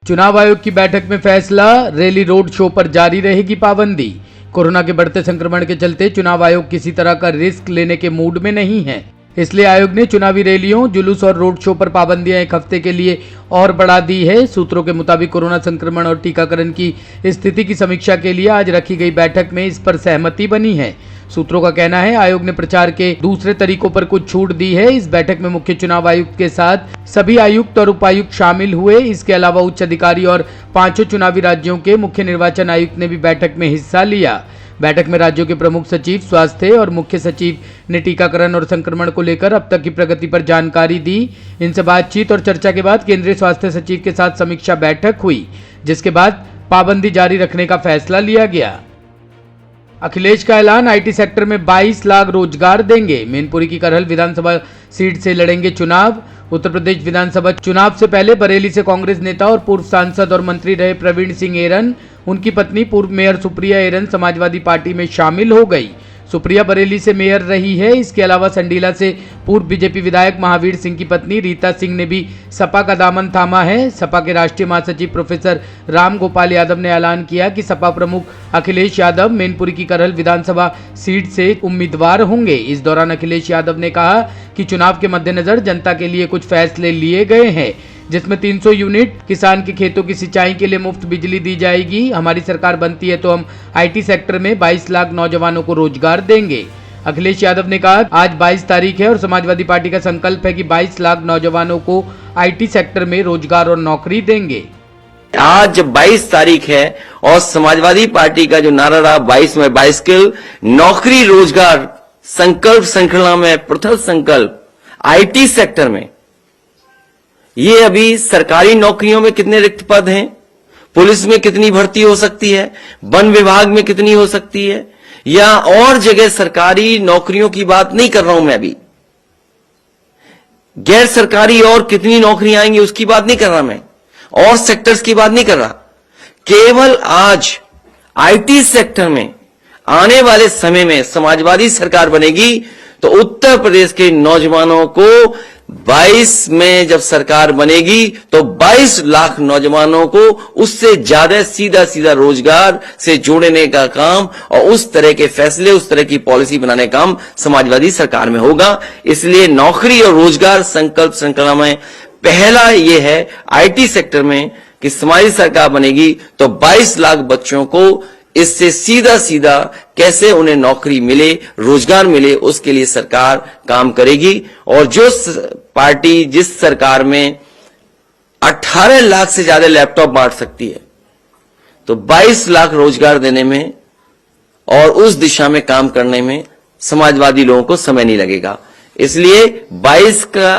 चुनाव आयोग की बैठक में फैसला, रैली रोड शो पर जारी रहेगी पाबंदी। कोरोना के बढ़ते संक्रमण के चलते चुनाव आयोग किसी तरह का रिस्क लेने के मूड में नहीं है, इसलिए आयोग ने चुनावी रैलियों, जुलूस और रोड शो पर पाबंदियां एक हफ्ते के लिए और बढ़ा दी है। सूत्रों के मुताबिक कोरोना संक्रमण और टीकाकरण की स्थिति की समीक्षा के लिए आज रखी गई बैठक में इस पर सहमति बनी है। सूत्रों का कहना है आयोग ने प्रचार के दूसरे तरीकों पर कुछ छूट दी है। इस बैठक में मुख्य चुनाव आयुक्त के साथ सभी आयुक्त और उपायुक्त शामिल हुए। इसके अलावा उच्च अधिकारी और 5 चुनावी राज्यों के मुख्य निर्वाचन आयुक्त ने भी बैठक में हिस्सा लिया। बैठक में राज्यों के प्रमुख सचिव स्वास्थ्य और मुख्य सचिव ने टीकाकरण और संक्रमण को लेकर अब तक की प्रगति पर जानकारी दी। इनसे बातचीत और चर्चा के बाद केंद्रीय स्वास्थ्य सचिव के साथ समीक्षा बैठक हुई, जिसके बाद पाबंदी जारी रखने का फैसला लिया गया। अखिलेश का ऐलान, आईटी सेक्टर में 22 लाख रोजगार देंगे। मैनपुरी की करहल विधानसभा सीट से लड़ेंगे चुनाव। उत्तर प्रदेश विधानसभा चुनाव से पहले बरेली से कांग्रेस नेता और पूर्व सांसद और मंत्री रहे प्रवीण सिंह एरन, उनकी पत्नी पूर्व मेयर सुप्रिया एरन समाजवादी पार्टी में शामिल हो गई। सुप्रिया बरेली से मेयर रही है। इसके अलावा संडीला से पूर्व बीजेपी विधायक महावीर सिंह की पत्नी रीता सिंह ने भी सपा का दामन थामा है। सपा के राष्ट्रीय महासचिव प्रोफेसर राम गोपाल यादव ने ऐलान किया कि सपा प्रमुख अखिलेश यादव मैनपुरी की करहल विधानसभा सीट से उम्मीदवार होंगे। इस दौरान अखिलेश यादव ने कहा कि चुनाव के मद्देनजर जनता के लिए कुछ फैसले लिए गए हैं, जिसमें 300 यूनिट किसान के खेतों की सिंचाई के लिए मुफ्त बिजली दी जाएगी। हमारी सरकार बनती है तो हम आईटी सेक्टर में 22 लाख नौजवानों को रोजगार देंगे। अखिलेश यादव ने कहा आज 22 तारीख है और समाजवादी पार्टी का संकल्प है कि 22 लाख नौजवानों को आईटी सेक्टर में रोजगार और नौकरी देंगे। आज जब 22 तारीख है और समाजवादी पार्टी का जो नारा रहा 22 में 22 स्किल, नौकरी रोजगार संकल्प श्रृंखला में प्रथम संकल्प आईटी सेक्टर में, ये अभी सरकारी नौकरियों में कितने रिक्त पद हैं, पुलिस में कितनी भर्ती हो सकती है, वन विभाग में कितनी हो सकती है, या और जगह सरकारी नौकरियों की बात नहीं कर रहा हूं मैं अभी, गैर सरकारी और कितनी नौकरियां आएंगी उसकी बात नहीं कर रहा मैं, और सेक्टर्स की बात नहीं कर रहा। केवल आज आईटी सेक्टर में आने वाले समय में समाजवादी सरकार बनेगी तो उत्तर प्रदेश के नौजवानों को 22 में जब सरकार बनेगी तो 22 लाख नौजवानों को उससे ज्यादा सीधा रोजगार से जोड़ने का काम और उस तरह के फैसले, उस तरह की पॉलिसी बनाने का काम समाजवादी सरकार में होगा। इसलिए नौकरी और रोजगार संकल्प श्रृंखला में पहला यह है आईटी सेक्टर में कि समाजवादी सरकार बनेगी तो 22 लाख बच्चों को इससे सीधा कैसे उन्हें नौकरी मिले, रोजगार मिले, उसके लिए सरकार काम करेगी। और जो पार्टी जिस सरकार में 18 लाख से ज्यादा लैपटॉप बांट सकती है तो 22 लाख रोजगार देने में और उस दिशा में काम करने में समाजवादी लोगों को समय नहीं लगेगा। इसलिए 22 का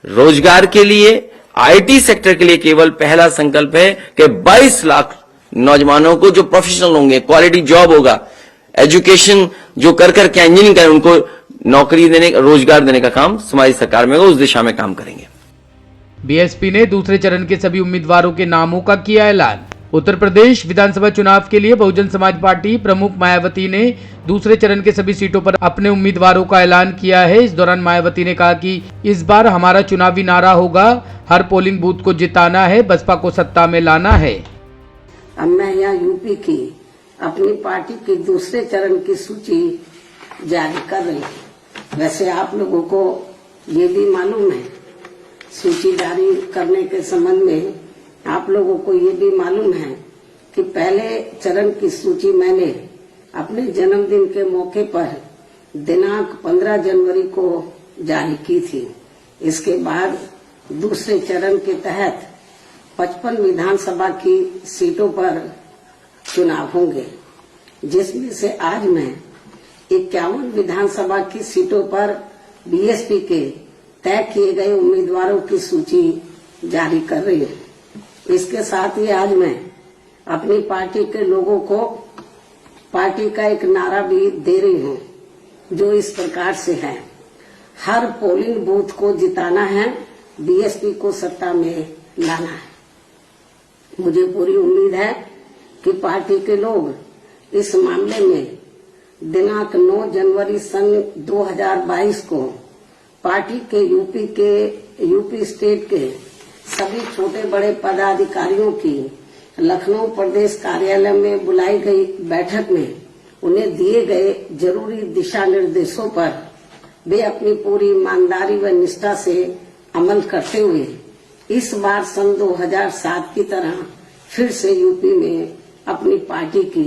रोजगार के लिए आईटी सेक्टर के लिए केवल पहला संकल्प है कि 22 लाख नौजवानों को जो प्रोफेशनल होंगे, क्वालिटी जॉब होगा, एजुकेशन जो कर के इंजीनियरिंग करें, उनको नौकरी देने, रोजगार देने का काम समाज सरकार में उस दिशा में काम करेंगे। बीएसपी ने दूसरे चरण के सभी उम्मीदवारों के नामों का किया ऐलान। उत्तर प्रदेश विधानसभा चुनाव के लिए बहुजन समाज पार्टी प्रमुख मायावती ने दूसरे चरण के सभी सीटों पर अपने उम्मीदवारों का ऐलान किया है। इस दौरान मायावती ने कहा कि इस बार हमारा चुनावी नारा होगा, हर पोलिंग बूथ को जिताना है, बसपा को सत्ता में लाना है। अब मैं यहाँ यूपी की अपनी पार्टी की दूसरे चरण की सूची जारी कर रही हूँ। वैसे आप लोगों को ये भी मालूम है, सूची जारी करने के संबंध में आप लोगों को ये भी मालूम है कि पहले चरण की सूची मैंने अपने जन्मदिन के मौके पर दिनांक 15 जनवरी को जारी की थी। इसके बाद दूसरे चरण के तहत 55 विधानसभा की सीटों पर चुनाव होंगे, जिसमें से आज मैं 51 विधानसभा की सीटों पर बीएसपी के तय किए गए उम्मीदवारों की सूची जारी कर रही हूँ। इसके साथ ही आज मैं अपनी पार्टी के लोगों को पार्टी का एक नारा भी दे रही हूँ, जो इस प्रकार से है, हर पोलिंग बूथ को जिताना है, बीएसपी को सत्ता में लाना है। मुझे पूरी उम्मीद है कि पार्टी के लोग इस मामले में दिनांक 9 जनवरी सन 2022 को पार्टी के यूपी स्टेट के सभी छोटे बड़े पदाधिकारियों की लखनऊ प्रदेश कार्यालय में बुलाई गई बैठक में उन्हें दिए गए जरूरी दिशा निर्देशों पर वे अपनी पूरी ईमानदारी व निष्ठा से अमल करते हुए इस बार सन 2007 की तरह फिर से यूपी में अपनी पार्टी की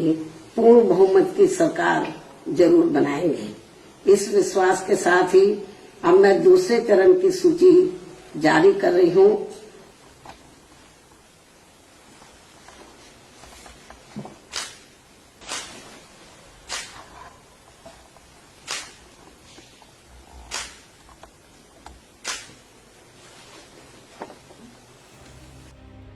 पूर्ण बहुमत की सरकार जरूर बनाएंगे। इस विश्वास के साथ ही अब मैं दूसरे चरण की सूची जारी कर रही हूँ।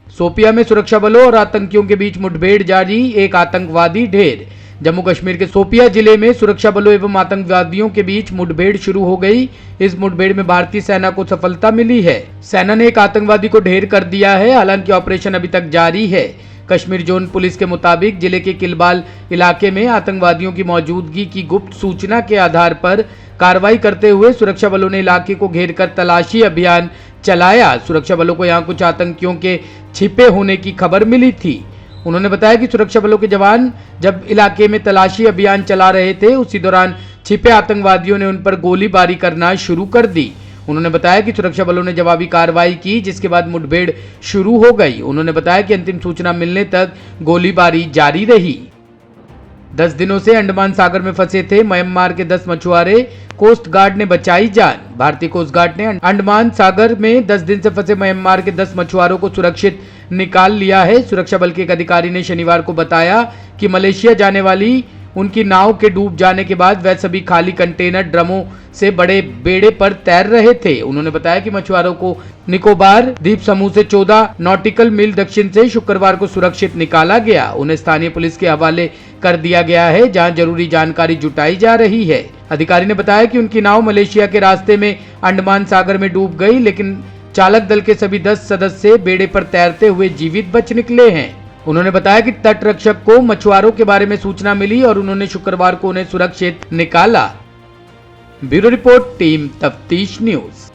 शोपियां में सुरक्षा बलों और आतंकियों के बीच मुठभेड़ जारी, एक आतंकवादी ढेर। जम्मू कश्मीर के शोपियां जिले में सुरक्षा बलों एवं आतंकवादियों के बीच मुठभेड़ शुरू हो गई। इस मुठभेड़ में भारतीय सेना को सफलता मिली है। सेना ने एक आतंकवादी को ढेर कर दिया है। हालांकि ऑपरेशन अभी तक जारी है। कश्मीर जोन पुलिस के मुताबिक जिले के किलबाल इलाके में आतंकवादियों की मौजूदगी की गुप्त सूचना के आधार पर कार्रवाई करते हुए सुरक्षा बलों ने इलाके को घेर कर तलाशी अभियान चलाया। सुरक्षा बलों को यहां कुछ आतंकियों के छिपे होने की खबर मिली थी। उन्होंने बताया कि सुरक्षा बलों के जवान जब इलाके में तलाशी अभियान चला रहे थे, उसी दौरान छिपे आतंकवादियों ने उन पर गोलीबारी करना शुरू कर दी। उन्होंने बताया कि सुरक्षा बलों ने जवाबी कार्रवाई की, जिसके बाद मुठभेड़ शुरू हो गई। उन्होंने बताया कि अंतिम सूचना मिलने तक गोलीबारी जारी रही। 10 दिनों से अंडमान सागर में फंसे थे म्यांमार के 10 मछुआरे, कोस्ट गार्ड ने बचाई जान। भारतीय कोस्ट गार्ड ने अंडमान सागर में 10 दिन से फंसे म्यांमार के 10 मछुआरों को सुरक्षित निकाल लिया है। सुरक्षा बल के एक अधिकारी ने शनिवार को बताया कि मलेशिया जाने वाली उनकी नाव के डूब जाने के बाद वह सभी खाली कंटेनर ड्रमों से बड़े बेड़े पर तैर रहे थे। उन्होंने बताया कि मछुआरों को निकोबार द्वीप समूह से 14 नॉटिकल मील दक्षिण से शुक्रवार को सुरक्षित निकाला गया। उन्हें स्थानीय पुलिस के हवाले कर दिया गया है, जहां जरूरी जानकारी जुटाई जा रही है। अधिकारी ने बताया कि उनकी नाव मलेशिया के रास्ते में अंडमान सागर में डूब गई, लेकिन चालक दल के सभी 10 सदस्य बेड़े पर तैरते हुए जीवित बच निकले हैं। उन्होंने बताया कि तट रक्षक को मछुआरों के बारे में सूचना मिली और उन्होंने शुक्रवार को उन्हें सुरक्षित निकाला। ब्यूरो रिपोर्ट, टीम तफ्तीश न्यूज।